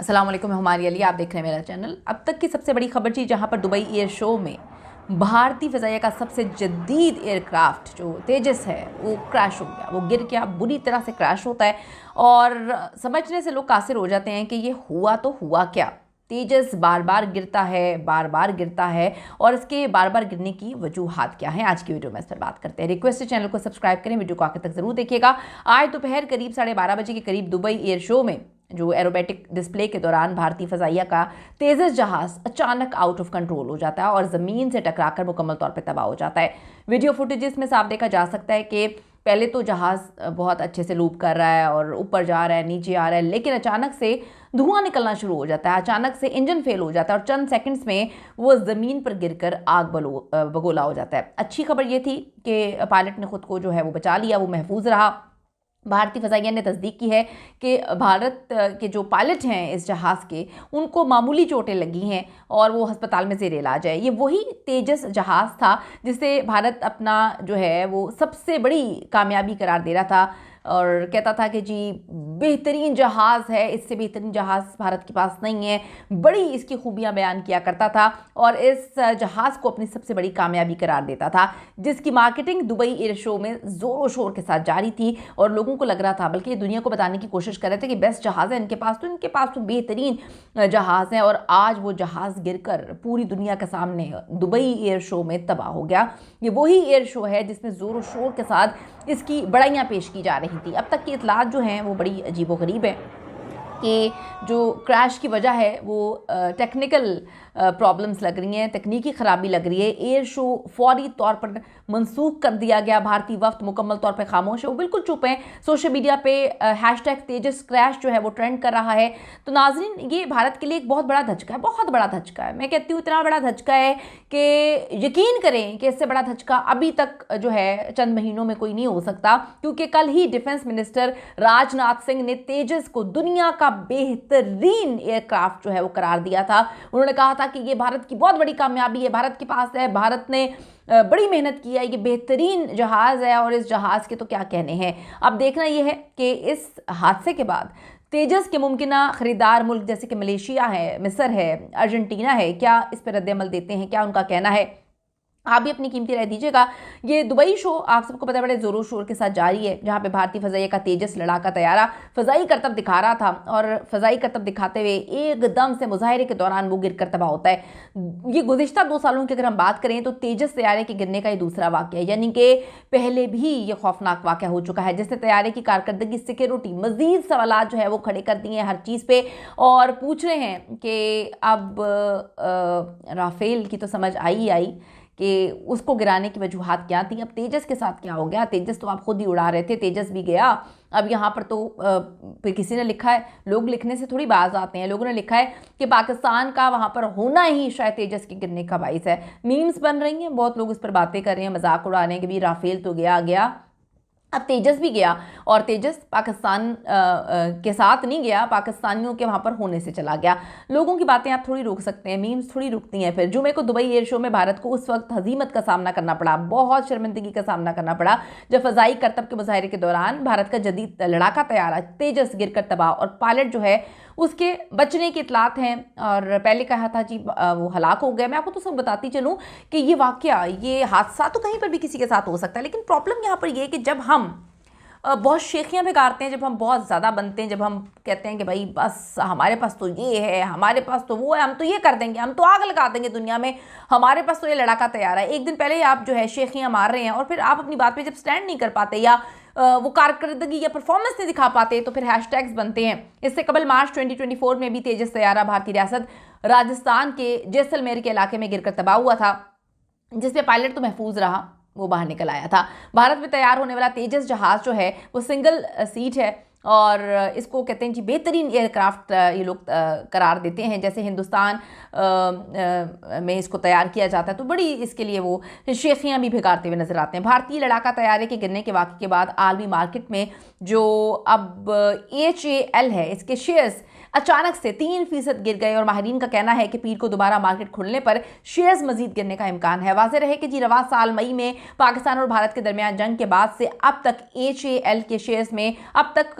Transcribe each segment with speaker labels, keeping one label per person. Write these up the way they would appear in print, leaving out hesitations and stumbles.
Speaker 1: अस्सलाम वालेकुम, मैं हमारी अली, आप देख रहे हैं मेरा चैनल। अब तक की सबसे बड़ी खबर थी जहां पर दुबई एयर शो में भारतीय फ़िज़ाइया का सबसे जदीद एयरक्राफ्ट जो तेजस है वो क्रैश हो गया। वो गिर गया, बुरी तरह से क्रैश होता है और समझने से लोग कासिर हो जाते हैं कि ये हुआ तो हुआ क्या। तेजस बार बार गिरता है, बार बार गिरता है और इसके बार बार गिरने की वजूहात क्या हैं, आज की वीडियो में इस पर बात करते हैं। रिक्वेस्ट है चैनल को सब्सक्राइब करें, वीडियो को आखिर तक जरूर देखिएगा। आज दोपहर करीब 12:30 बजे के करीब दुबई एयर शो में जो एरोबेटिक डिस्प्ले के दौरान भारतीय फ़ज़ाइया का तेजस जहाज़ अचानक आउट ऑफ कंट्रोल हो जाता है और ज़मीन से टकराकर मुकम्मल तौर पे तबाह हो जाता है। वीडियो फुटेजेस में साफ देखा जा सकता है कि पहले तो जहाज़ बहुत अच्छे से लूप कर रहा है और ऊपर जा रहा है, नीचे आ रहा है, लेकिन अचानक से धुआं निकलना शुरू हो जाता है, अचानक से इंजन फेल हो जाता है और चंद सेकंड्स में वो ज़मीन पर गिरकर आग बगोला हो जाता है। अच्छी खबर ये थी कि पायलट ने खुद को जो है वो बचा लिया, वो महफूज रहा। भारतीय फ़ज़ाइया ने तस्दीक की है कि भारत के जो पायलट हैं इस जहाज़ के, उनको मामूली चोटें लगी हैं और वो अस्पताल में ज़ेर इलाज है। ये वही तेजस जहाज़ था जिसे भारत अपना जो है वो सबसे बड़ी कामयाबी करार दे रहा था और कहता था कि जी बेहतरीन जहाज़ है, इससे बेहतरीन जहाज़ भारत के पास नहीं है, बड़ी इसकी खूबियां बयान किया करता था और इस जहाज़ को अपनी सबसे बड़ी कामयाबी करार देता था, जिसकी मार्केटिंग दुबई एयर शो में ज़ोरों शोर के साथ जारी थी और लोगों को लग रहा था, बल्कि दुनिया को बताने की कोशिश कर रहे थे कि बेस्ट जहाज़ है इनके पास तो बेहतरीन जहाज़ है। और आज वो जहाज़ गिरकर पूरी दुनिया के सामने दुबई एयर शो में तबाह हो गया। ये वही एयर शो है जिसमें ज़ोरों शोर के साथ इसकी बड़ाइयाँ पेश की जा रही थी। अब तक की इतलात जो हैं वो बड़ी अजीबोगरीब है कि जो क्रैश की वजह है वो टेक्निकल प्रॉब्लम्स लग रही हैं, तकनीकी ख़राबी लग रही है। एयर शो फौरी तौर पर मनसूख कर दिया गया। भारतीय वफ्द मुकम्मल तौर पर खामोश है, वो बिल्कुल चुप हैं। सोशल मीडिया पे हैशटैग तेजस क्रैश जो है वो ट्रेंड कर रहा है। तो नाज़रीन, ये भारत के लिए एक बहुत बड़ा धचका है, बहुत बड़ा धचका है। मैं कहती हूँ इतना बड़ा धचका है कि यकीन करें कि इससे बड़ा धचका अभी तक जो है चंद महीनों में कोई नहीं हो सकता, क्योंकि कल ही डिफेंस मिनिस्टर राजनाथ सिंह ने तेजस को दुनिया का बेहतरीन एयरक्राफ्ट जो है वो करार दिया था। उन्होंने कहा था कि ये भारत की बहुत बड़ी कामयाबी है, भारत के पास है, भारत ने बड़ी मेहनत की है, ये बेहतरीन जहाज़ है और इस जहाज़ के तो क्या कहने हैं। अब देखना यह है कि इस हादसे के बाद तेजस के मुमकिना ख़रीदार मुल्क जैसे कि मलेशिया है, मिस्र है, अर्जेंटीना है, क्या इस पर रद्द-ए-अमल देते हैं, क्या उनका कहना है। आप भी अपनी कीमती राय दीजिएगा। ये दुबई शो आप सबको पता है बड़े ज़ोरों शोर के साथ जारी है, जहाँ पे भारतीय फ़ज़ाइया का तेजस लड़ाका तैयारा फ़ज़ाई करतब दिखा रहा था और फ़ज़ाई करतब दिखाते हुए एकदम से मुजाहरे के दौरान वो गिर कर तबाह होता है। ये गुज़िश्ता 2 सालों की अगर हम बात करें तो तेजस तैयारे के गिरने का ये दूसरा वाक़या है, यानी कि पहले भी ये खौफनाक वाक़या हो चुका है जिसने तैयारे की कारकर्दगी, सिक्योरिटी, मज़ीद सवालात जो है वो खड़े कर दिए हैं हर चीज़ पे और पूछ रहे हैं कि अब राफेल की तो समझ आई कि उसको गिराने की वजूहात क्या थी, अब तेजस के साथ क्या हो गया। तेजस तो आप खुद ही उड़ा रहे थे, तेजस भी गया। अब यहाँ पर तो फिर किसी ने लिखा है, लोग लिखने से थोड़ी बाज आते हैं, लोगों ने लिखा है कि पाकिस्तान का वहाँ पर होना ही शायद तेजस के गिरने का बाइस है। मीम्स बन रही हैं, बहुत लोग इस पर बातें कर रहे हैं, मजाक उड़ा रहे हैं कि भाई राफेल तो गया, अब तेजस भी गया और तेजस पाकिस्तान के साथ नहीं गया, पाकिस्तानियों के वहाँ पर होने से चला गया। लोगों की बातें आप थोड़ी रोक सकते हैं, मीम्स थोड़ी रुकती हैं। फिर जुमे को दुबई एयर शो में भारत को उस वक्त हजीमत का सामना करना पड़ा, बहुत शर्मिंदगी का सामना करना पड़ा, जब फ़ज़ाई करतब के मुजाहरे के दौरान भारत का जदीद लड़ाका तैयारा तेजस गिरकर तबाह और पायलट जो है उसके बचने की इतलात हैं और पहले कहा था जी वो हलाक हो गए। मैं आपको तो सब बताती चलूँ कि ये वाक़या, ये हादसा तो कहीं पर भी किसी के साथ हो सकता है, लेकिन प्रॉब्लम यहाँ पर ये है कि जब हम बहुत शेखियाँ बिगाड़ते हैं, जब हम बहुत ज़्यादा बनते हैं, जब हम कहते हैं कि भाई बस हमारे पास तो ये है, हमारे पास तो वो है, हम तो ये कर देंगे, हम तो आग लगा देंगे दुनिया में, हमारे पास तो ये लड़ाका तैयार है। एक दिन पहले ही आप जो है शेखियाँ मार रहे हैं और फिर आप अपनी बात पे जब स्टैंड नहीं कर पाते या वो कारकर्दगी या परफॉर्मेंस नहीं दिखा पाते तो फिर हैशटैग्स बनते हैं। इससे कबल मार्च 2024 में भी तेजस तैयारा भारतीय रियासत राजस्थान के जैसलमेर के इलाके में गिरकर तबाह हुआ था, जिसमें पायलट तो महफूज रहा, वो बाहर निकल आया था। भारत में तैयार होने वाला तेजस जहाज़ जो है वो सिंगल सीट है और इसको कहते हैं जी बेहतरीन एयरक्राफ्ट ये लोग करार देते हैं। जैसे हिंदुस्तान में इसको तैयार किया जाता है तो बड़ी इसके लिए वो शेखियाँ भी भिगाड़ते हुए नजर आते हैं। भारतीय लड़ाका तैयारे के गिरने के वाक़े के बाद आलमी मार्केट में जो अब HAL है, इसके शेयर्स अचानक से 3% गिर गए और माहिरीन का कहना है कि पीर को दोबारा मार्केट खुलने पर शेयर्स मजीद गिरने का इम्कान है। वाज़ेह रहे कि जी रवा साल मई में पाकिस्तान और भारत के दरमियान जंग के बाद से अब तक HAL के शेयर्स में अब तक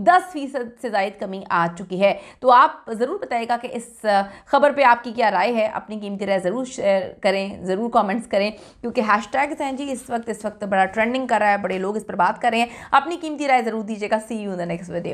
Speaker 1: 10% से ज़ायद कमी आ चुकी है। तो आप ज़रूर बताइएगा कि इस खबर पे आपकी क्या राय है, अपनी कीमती राय ज़रूर शेयर करें, ज़रूर कमेंट्स करें, क्योंकि हैशटैग हैं जी इस वक्त बड़ा ट्रेंडिंग कर रहा है, बड़े लोग इस पर बात कर रहे हैं। अपनी कीमती राय ज़रूर दीजिएगा। See you in the next video.